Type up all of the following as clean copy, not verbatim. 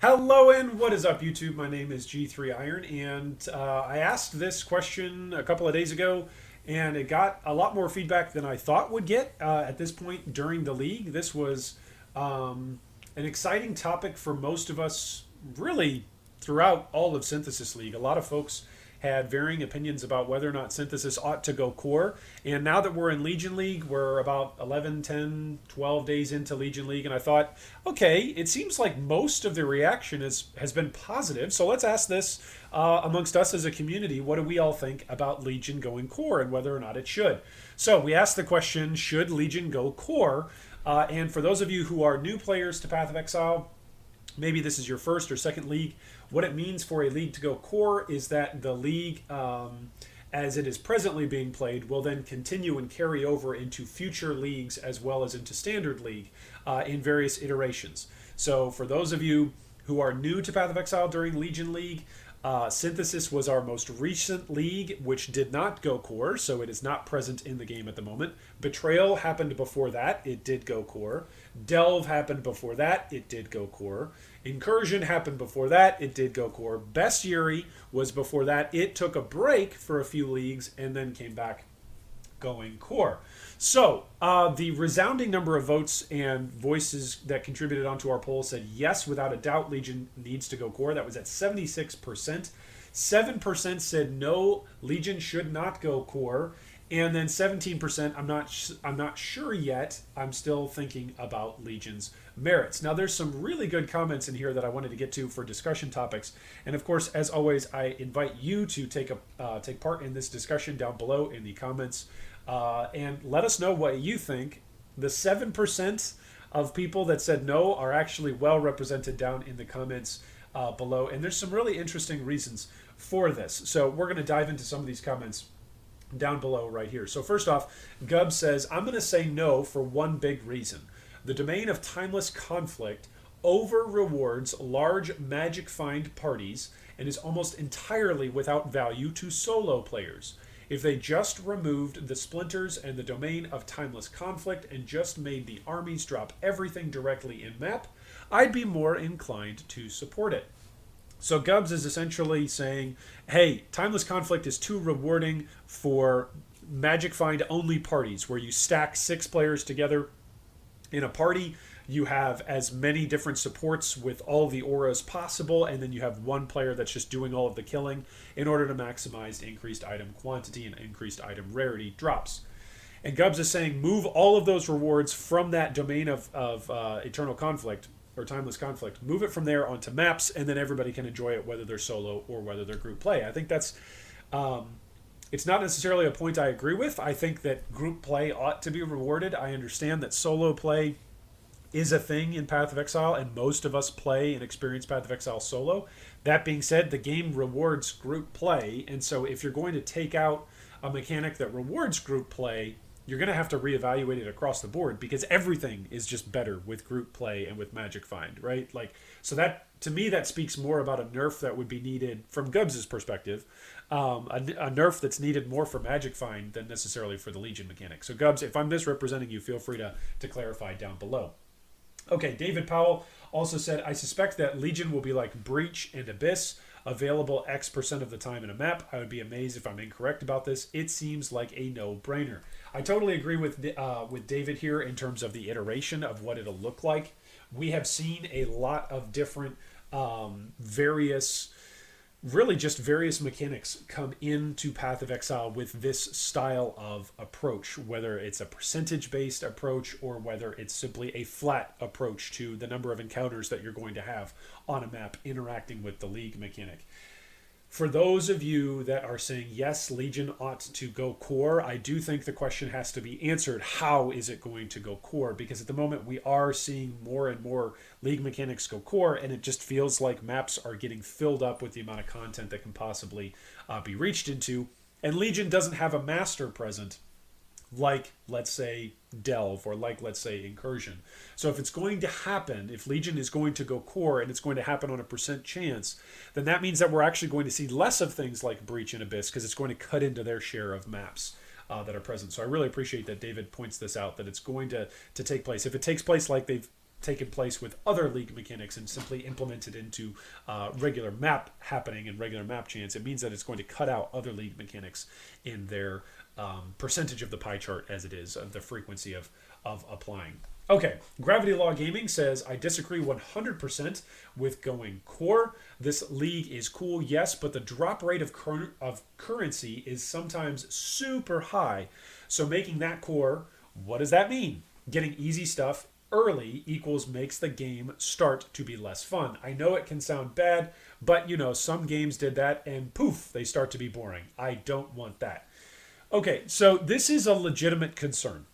Hello and what is up, YouTube? My name is G3Iron, and I asked this question a couple of days ago, and it got a lot more feedback than I thought would get at this point during the league. This was an exciting topic for most of us, really throughout all of Synthesis League. A lot of folks had varying opinions about whether or not Synthesis ought to go core. And now that we're in Legion League, we're about 11, 10, 12 days into Legion League, and I thought, okay, it seems like most of the reaction has been positive. So let's ask this amongst us as a community. What do we all think about Legion going core and whether or not it should? So we asked the question, should Legion go core? And for those of you who are new players to Path of Exile, maybe this is your first or second league. What it means for a league to go core is that the league, as it is presently being played, will then continue and carry over into future leagues as well as into Standard League in various iterations. So for those of you who are new to Path of Exile during Legion League, Synthesis was our most recent league, which did not go core, so it is not present in the game at the moment. Betrayal happened before that, it did go core. Delve happened before that, it did go core. Incursion happened before that, it did go core. Bestiary was before that, it took a break for a few leagues and then came back going core. So the resounding number of votes and voices that contributed onto our poll said yes, without a doubt, Legion needs to go core. That was at 76%. 7% said no, Legion should not go core. And then 17%, I'm not sure yet. I'm still thinking about Legion's merits. Now, there's some really good comments in here that I wanted to get to for discussion topics. And of course, as always, I invite you to take part in this discussion down below in the comments. And let us know what you think. The 7% of people that said no are actually well represented down in the comments below. And there's some really interesting reasons for this. So we're going to dive into some of these comments down below right here. So first off, Gub says, I'm going to say no for one big reason. The domain of timeless conflict over rewards large magic find parties and is almost entirely without value to solo players. If they just removed the splinters and the domain of timeless conflict and just made the armies drop everything directly in map, I'd be more inclined to support it. So Gubbs is essentially saying, hey, timeless conflict is too rewarding for magic find only parties where you stack 6 players together in a party. You have as many different supports with all the auras possible, and then you have one player that's just doing all of the killing in order to maximize increased item quantity and increased item rarity drops. And Gubbs is saying move all of those rewards from that domain of eternal conflict or timeless conflict, move it from there onto maps, and then everybody can enjoy it whether they're solo or whether they're group play. I think that's it's not necessarily a point I agree with. I think that group play ought to be rewarded. I understand that solo play is a thing in Path of Exile, and most of us play and experience Path of Exile solo. That being said, the game rewards group play, and so if you're going to take out a mechanic that rewards group play, you're going to have to reevaluate it across the board because everything is just better with group play and with Magic Find, right? Like, so that, to me, that speaks more about a nerf that would be needed from Gubbs' perspective, a nerf that's needed more for Magic Find than necessarily for the Legion mechanic. So Gubbs, if I'm misrepresenting you, feel free to clarify down below. Okay, David Powell also said, I suspect that Legion will be like Breach and Abyss, available X% of the time in a map. I would be amazed if I'm incorrect about this. It seems like a no-brainer. I totally agree with David here in terms of the iteration of what it'll look like. We have seen a lot of different various mechanics come into Path of Exile with this style of approach, whether it's a percentage-based approach or whether it's simply a flat approach to the number of encounters that you're going to have on a map interacting with the League mechanic. For those of you that are saying, yes, Legion ought to go core, I do think the question has to be answered, how is it going to go core? Because at the moment we are seeing more and more League mechanics go core, and it just feels like maps are getting filled up with the amount of content that can possibly be reached into. And Legion doesn't have a master present like, let's say, Delve or like, let's say, Incursion. So if it's going to happen, if Legion is going to go core and it's going to happen on a percent chance, then that means that we're actually going to see less of things like Breach and Abyss because it's going to cut into their share of maps that are present. So I really appreciate that David points this out, that it's going to take place. If it takes place like they've taken place with other League mechanics and simply implemented into regular map happening and regular map chance. It means that it's going to cut out other League mechanics in their percentage of the pie chart, as it is, of the frequency of applying. Okay, Gravity Law Gaming says, I disagree 100% with going core. This league is cool, yes, but the drop rate of currency is sometimes super high. So making that core, what does that mean? Getting easy stuff early equals makes the game start to be less fun. I know it can sound bad, but you know, some games did that and poof, they start to be boring. I don't want that. Okay, so this is a legitimate concern.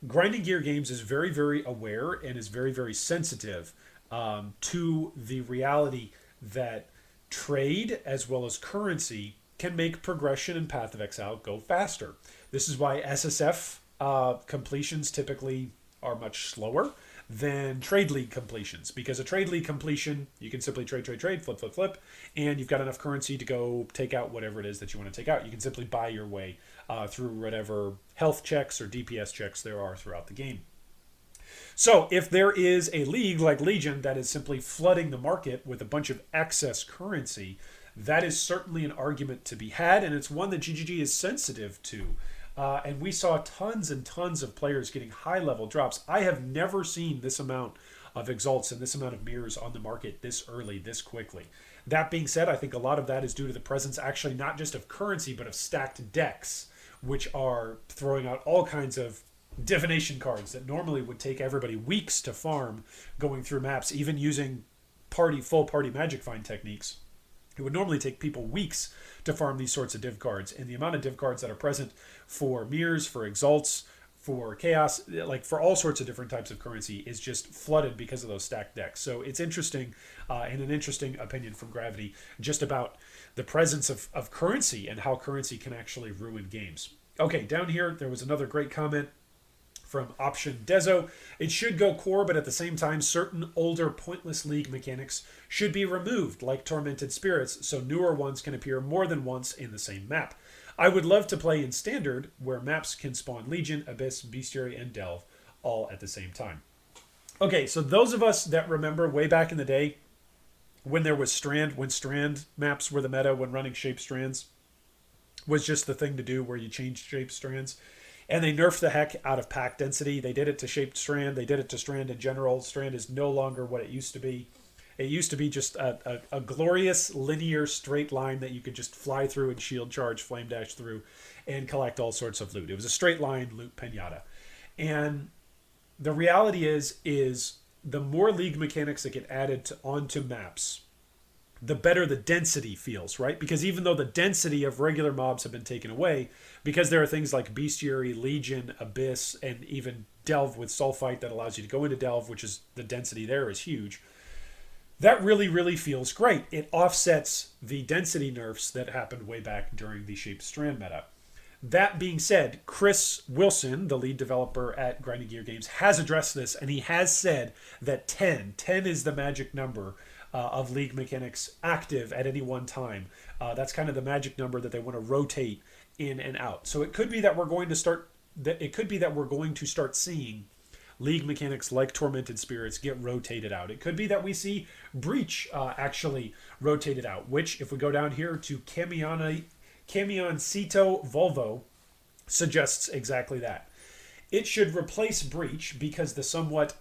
Grinding Gear Games is very, very aware and is very, very sensitive to the reality that trade as well as currency can make progression in Path of Exile go faster. This is why SSF completions typically are much slower than Trade League completions, because a Trade League completion, you can simply trade, flip, and you've got enough currency to go take out whatever it is that you want to take out. You can simply buy your way through whatever health checks or DPS checks there are throughout the game. So if there is a league like Legion that is simply flooding the market with a bunch of excess currency, that is certainly an argument to be had, and it's one that GGG is sensitive to. And we saw tons and tons of players getting high-level drops. I have never seen this amount of exalts and this amount of mirrors on the market this early, this quickly. That being said, I think a lot of that is due to the presence actually not just of currency, but of stacked decks, which are throwing out all kinds of divination cards that normally would take everybody weeks to farm going through maps, even using full party magic find techniques. It would normally take people weeks to farm these sorts of div cards, and the amount of div cards that are present for mirrors, for exalts, for chaos, like for all sorts of different types of currency is just flooded because of those stacked decks. So it's interesting, and an interesting opinion from Gravity just about the presence of currency and how currency can actually ruin games. Okay, down here there was another great comment from Option Dezo. It should go core, but at the same time, certain older pointless league mechanics should be removed, like Tormented Spirits, so newer ones can appear more than once in the same map. I would love to play in Standard, where maps can spawn Legion, Abyss, Bestiary, and Delve all at the same time. Okay, so those of us that remember way back in the day, when there was Strand, when Strand maps were the meta, when running Shape Strands was just the thing to do, where you changed Shape Strands. And they nerfed the heck out of pack density. They did it to Shaped Strand. They did it to Strand in general. Strand is no longer what it used to be. It used to be just a glorious linear straight line that you could just fly through and shield charge, flame dash through, and collect all sorts of loot. It was a straight line loot pinata. And the reality is the more league mechanics that get added onto maps, the better the density feels, right? Because even though the density of regular mobs have been taken away, because there are things like Bestiary, Legion, Abyss, and even Delve with Sulfite that allows you to go into Delve, which is the density there is huge. That really, really feels great. It offsets the density nerfs that happened way back during the Shaped Strand meta. That being said, Chris Wilson, the lead developer at Grinding Gear Games, has addressed this, and he has said that 10 is the magic number of league mechanics active at any one time. That's kind of the magic number that they want to rotate in and out. So it could be that we're going to start seeing league mechanics like Tormented Spirits get rotated out. It could be that we see Breach actually rotated out, which, if we go down here to Camioncito Volvo, suggests exactly that. It should replace Breach because somewhat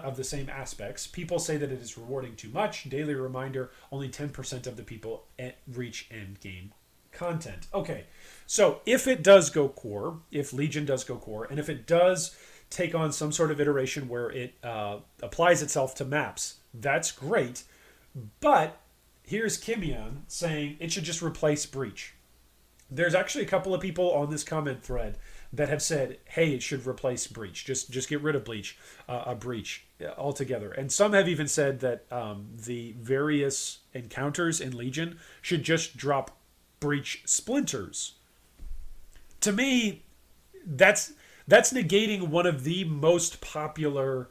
of the same aspects. People say that it is rewarding too much. Daily reminder, only 10% of the people reach end game content. Okay, so if it does go core, if Legion does go core, and if it does take on some sort of iteration where it applies itself to maps, that's great. But here's Kimion saying it should just replace Breach. There's actually a couple of people on this comment thread that have said, hey, it should replace Breach. Just get rid of Breach altogether. And some have even said that the various encounters in Legion should just drop Breach splinters. To me, that's negating one of the most popular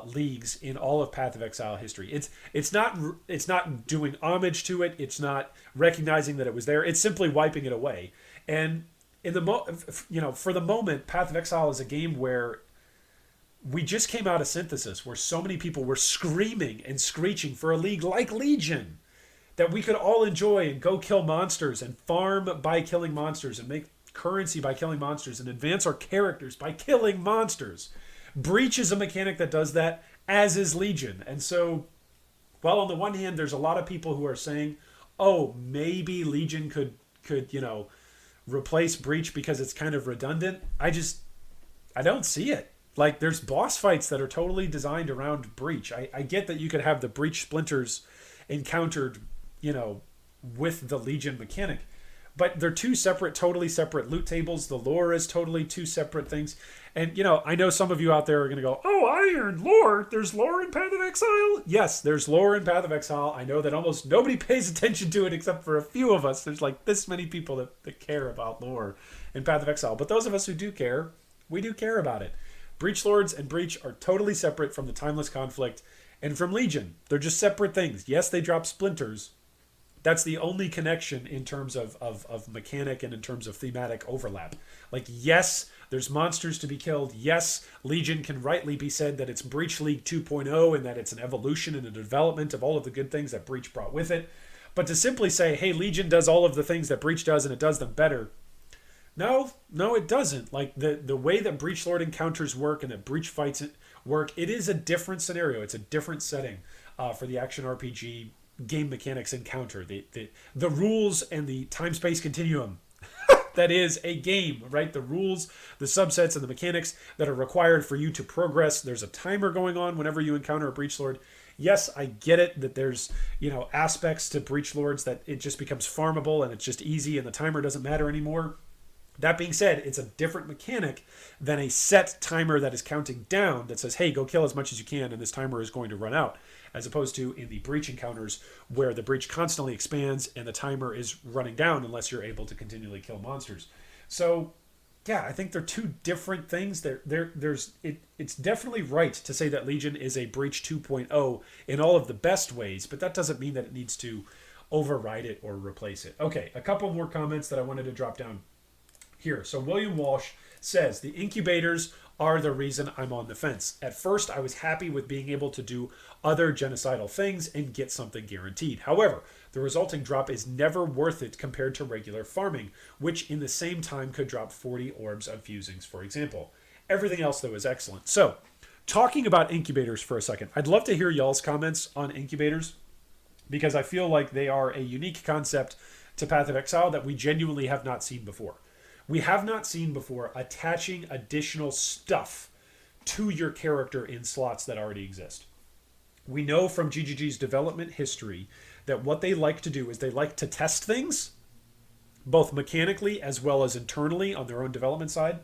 leagues in all of Path of Exile history. It's not doing homage to it. It's not recognizing that it was there. It's simply wiping it away. And for the moment, Path of Exile is a game where We just came out of Synthesis where so many people were screaming and screeching for a league like Legion that we could all enjoy and go kill monsters and farm by killing monsters and make currency by killing monsters and advance our characters by killing monsters. Breach is a mechanic that does that, as is Legion. And so, while on the one hand, there's a lot of people who are saying, oh, maybe Legion could replace Breach because it's kind of redundant. I don't see it. Like, there's boss fights that are totally designed around Breach. I get that you could have the Breach splinters encountered, with the Legion mechanic. But they're two separate, totally separate loot tables. The lore is totally two separate things. And, I know some of you out there are going to go, oh, Iron, lore. There's lore in Path of Exile? Yes, there's lore in Path of Exile. I know that almost nobody pays attention to it except for a few of us. There's like this many people that care about lore in Path of Exile. But those of us who do care, we do care about it. Breach Lords and Breach are totally separate from the Timeless Conflict and from Legion. They're just separate things. Yes, they drop splinters. That's the only connection in terms of mechanic and in terms of thematic overlap. Like, yes, there's monsters to be killed. Yes, Legion can rightly be said that it's Breach League 2.0 and that it's an evolution and a development of all of the good things that Breach brought with it. But to simply say, hey, Legion does all of the things that Breach does and it does them better, no, it doesn't. Like, the way that Breach Lord encounters work and that Breach fights work, it is a different scenario. It's a different setting for the action RPG game mechanics encounter. The rules and the time-space continuum that is a game, right? The rules, the subsets, and the mechanics that are required for you to progress. There's a timer going on whenever you encounter a Breach Lord. Yes, I get it that there's, aspects to Breach Lords that it just becomes farmable and it's just easy and the timer doesn't matter anymore. That being said, it's a different mechanic than a set timer that is counting down that says, hey, go kill as much as you can and this timer is going to run out, as opposed to in the Breach encounters where the Breach constantly expands and the timer is running down unless you're able to continually kill monsters. So, yeah, I think they're two different things. It's definitely right to say that Legion is a Breach 2.0 in all of the best ways, but that doesn't mean that it needs to override it or replace it. Okay, a couple more comments that I wanted to drop down here. So William Walsh says, the Incubators are the reason I'm on the fence. At first, I was happy with being able to do other genocidal things and get something guaranteed. However, the resulting drop is never worth it compared to regular farming, which in the same time could drop 40 orbs of fusings, for example. Everything else, though, is excellent. So, talking about Incubators for a second, I'd love to hear y'all's comments on Incubators, because I feel like they are a unique concept to Path of Exile that we genuinely have not seen before. We have not seen before attaching additional stuff to your character in slots that already exist. We know from GGG's development history that what they like to do is they like to test things, both mechanically as well as internally on their own development side.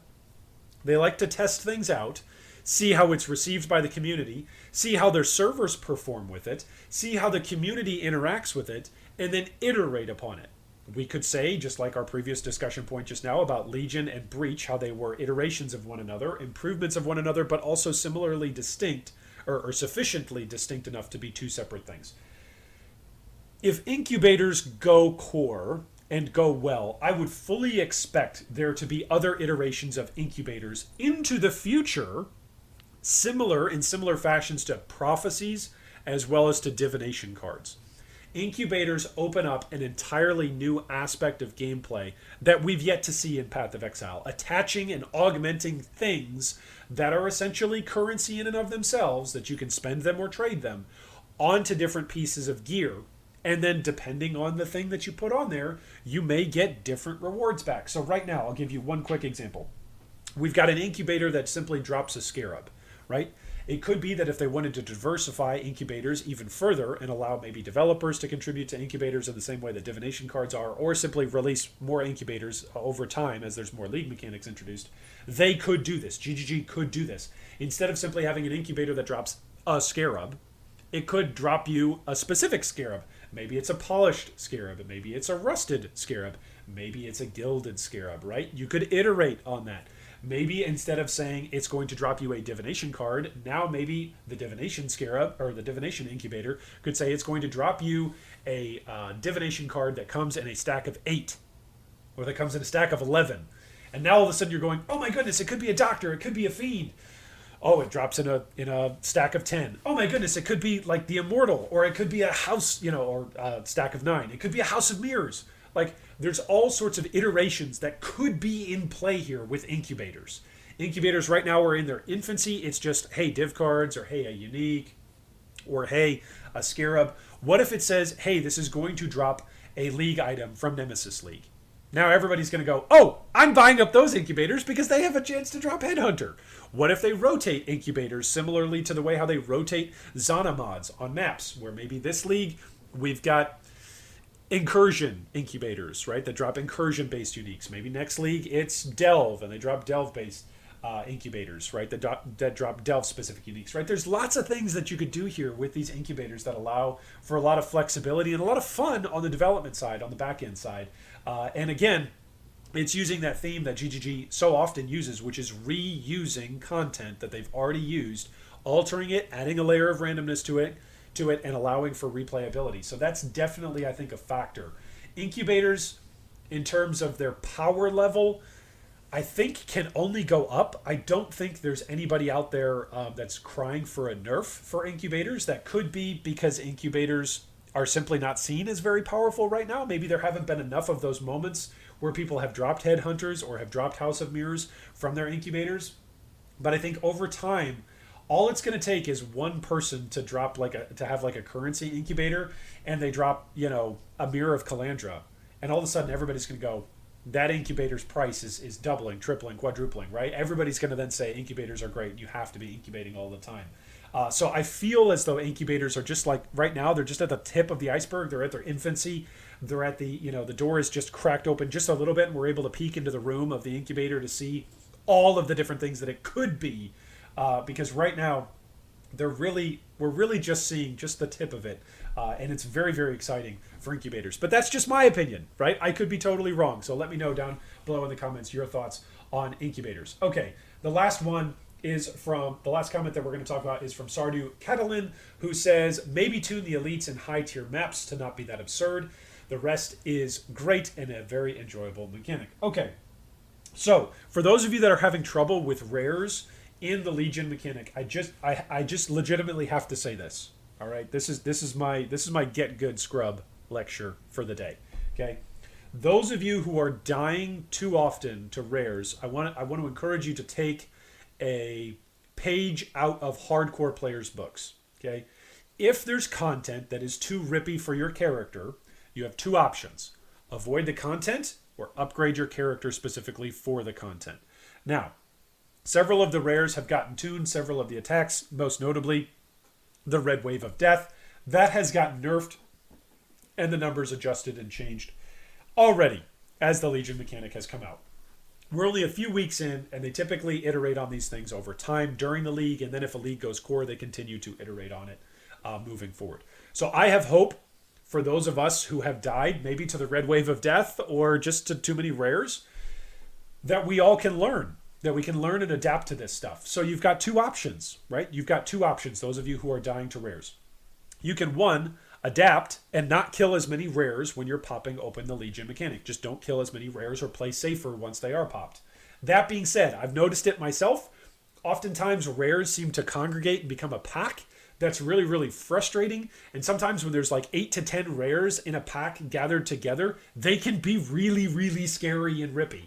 They like to test things out, see how it's received by the community, see how their servers perform with it, see how the community interacts with it, and then iterate upon it. We could say, just like our previous discussion point just now about Legion and Breach, how they were iterations of one another, improvements of one another, but also similarly distinct, or sufficiently distinct enough to be two separate things. If Incubators go core and go well, I would fully expect there to be other iterations of Incubators into the future, in similar fashions to prophecies, as well as to divination cards. Incubators open up an entirely new aspect of gameplay that we've yet to see in Path of Exile, attaching and augmenting things that are essentially currency in and of themselves, that you can spend them or trade them, onto different pieces of gear. And then depending on the thing that you put on there, you may get different rewards back. So right now, I'll give you one quick example. We've got an Incubator that simply drops a Scarab, right? It could be that if they wanted to diversify Incubators even further and allow maybe developers to contribute to Incubators in the same way that divination cards are, or simply release more Incubators over time as there's more league mechanics introduced, they could do this. GGG could do this. Instead of simply having an Incubator that drops a Scarab, it could drop you a specific Scarab. Maybe it's a polished Scarab, maybe it's a rusted Scarab, maybe it's a gilded Scarab, right? You could iterate on that. Maybe instead of saying it's going to drop you a divination card, now maybe the divination Scarab or the divination Incubator could say it's going to drop you a divination card that comes in a stack of 8 or that comes in a stack of 11. And now all of a sudden you're going, oh my goodness, it could be a doctor, it could be a fiend. Oh, it drops in a stack of 10. Oh my goodness, it could be like the Immortal, or it could be a house, or a stack of 9. It could be a House of Mirrors. Like, there's all sorts of iterations that could be in play here with Incubators. Incubators right now are in their infancy. It's just, hey, div cards, or hey, a unique, or hey, a scarab. What if it says, hey, this is going to drop a league item from Nemesis League? Now everybody's going to go, oh, I'm buying up those incubators because they have a chance to drop Headhunter. What if they rotate incubators similarly to the way how they rotate Zana mods on maps, where maybe this league we've got incursion incubators, right, that drop incursion-based uniques. Maybe next league it's delve, and they drop delve-based incubators, right, that drop delve-specific uniques, right? There's lots of things that you could do here with these incubators that allow for a lot of flexibility and a lot of fun on the development side, on the back-end side. And again, it's using that theme that GGG so often uses, which is reusing content that they've already used, altering it, adding a layer of randomness to it, and allowing for replayability. So that's definitely, I think, a factor. Incubators, in terms of their power level, I think can only go up. I don't think there's anybody out there that's crying for a nerf for incubators. That could be because incubators are simply not seen as very powerful right now. Maybe there haven't been enough of those moments where people have dropped Headhunters or have dropped House of Mirrors from their incubators. But I think over time, all it's going to take is one person to drop to have a currency incubator, and they drop, a Mirror of Calandra, and all of a sudden everybody's going to go, that incubator's price is doubling, tripling, quadrupling, right? Everybody's going to then say incubators are great. You have to be incubating all the time. So I feel as though incubators are just like, right now, they're just at the tip of the iceberg. They're at their infancy. They're at the door is just cracked open just a little bit, and we're able to peek into the room of the incubator to see all of the different things that it could be. Because right now, we're really just seeing just the tip of it. And it's very, very exciting for incubators. But that's just my opinion, right? I could be totally wrong. So let me know down below in the comments your thoughts on incubators. Okay, the last comment that we're going to talk about is from Sardu Catalin, who says, maybe tune the elites in high tier maps to not be that absurd. The rest is great and a very enjoyable mechanic. Okay, so for those of you that are having trouble with rares in the Legion mechanic, I just legitimately have to say this. All right, this is my get good scrub lecture for the day. Okay, those of you who are dying too often to rares, I want to encourage you to take a page out of hardcore players' books. Okay, if there's content that is too rippy for your character, you have two options: avoid the content or upgrade your character specifically for the content. Now, several of the rares have gotten tuned, several of the attacks, most notably the Red Wave of Death, that has gotten nerfed, and the numbers adjusted and changed already as the Legion mechanic has come out. We're only a few weeks in, and they typically iterate on these things over time during the league, and then if a league goes core, they continue to iterate on it moving forward. So I have hope for those of us who have died, maybe to the Red Wave of Death or just to too many rares, that we all can learn. That we can learn and adapt to this stuff. So you've got two options, right? You've got two options, those of you who are dying to rares. You can, one, adapt and not kill as many rares when you're popping open the Legion mechanic. Just don't kill as many rares or play safer once they are popped. That being said, I've noticed it myself. Oftentimes rares seem to congregate and become a pack. That's really, really frustrating. And sometimes when there's like 8 to 10 rares in a pack gathered together, they can be really, really scary and rippy.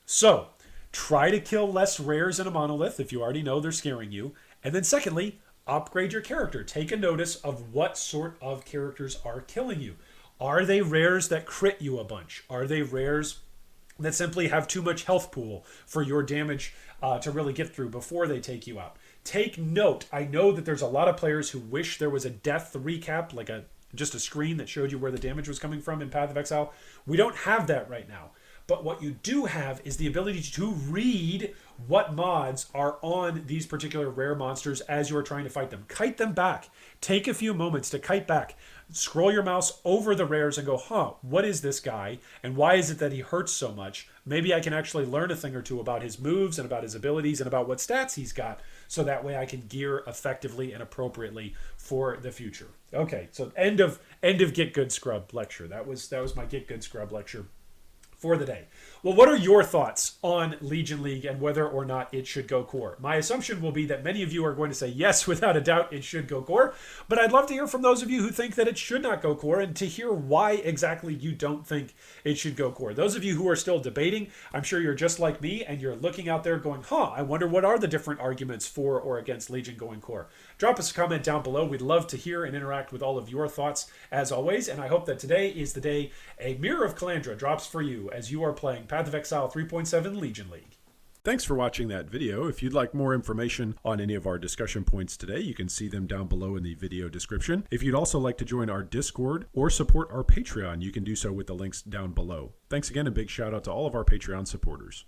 So try to kill less rares in a monolith if you already know they're scaring you. And then secondly, upgrade your character. Take a notice of what sort of characters are killing you. Are they rares that crit you a bunch? Are they rares that simply have too much health pool for your damage to really get through before they take you out? Take note. I know that there's a lot of players who wish there was a death recap, like just a screen that showed you where the damage was coming from in Path of Exile. We don't have that right now. But what you do have is the ability to read what mods are on these particular rare monsters as you are trying to fight them. Kite them back. Take a few moments to kite back. Scroll your mouse over the rares and go, what is this guy? And why is it that he hurts so much? Maybe I can actually learn a thing or two about his moves and about his abilities and about what stats he's got, so that way I can gear effectively and appropriately for the future. Okay, so end of Get Good Scrub lecture. That was my Get Good Scrub lecture for the day. Well, what are your thoughts on Legion League and whether or not it should go core? My assumption will be that many of you are going to say yes, without a doubt, it should go core. But I'd love to hear from those of you who think that it should not go core and to hear why exactly you don't think it should go core. Those of you who are still debating, I'm sure you're just like me and you're looking out there going, I wonder what are the different arguments for or against Legion going core. Drop us a comment down below. We'd love to hear and interact with all of your thoughts as always. And I hope that today is the day a Mirror of Calandra drops for you as you are playing Path of Exile 3.7 Legion League. Thanks for watching that video. If you'd like more information on any of our discussion points today, you can see them down below in the video description. If you'd also like to join our Discord or support our Patreon, you can do so with the links down below. Thanks again, and big shout out to all of our Patreon supporters.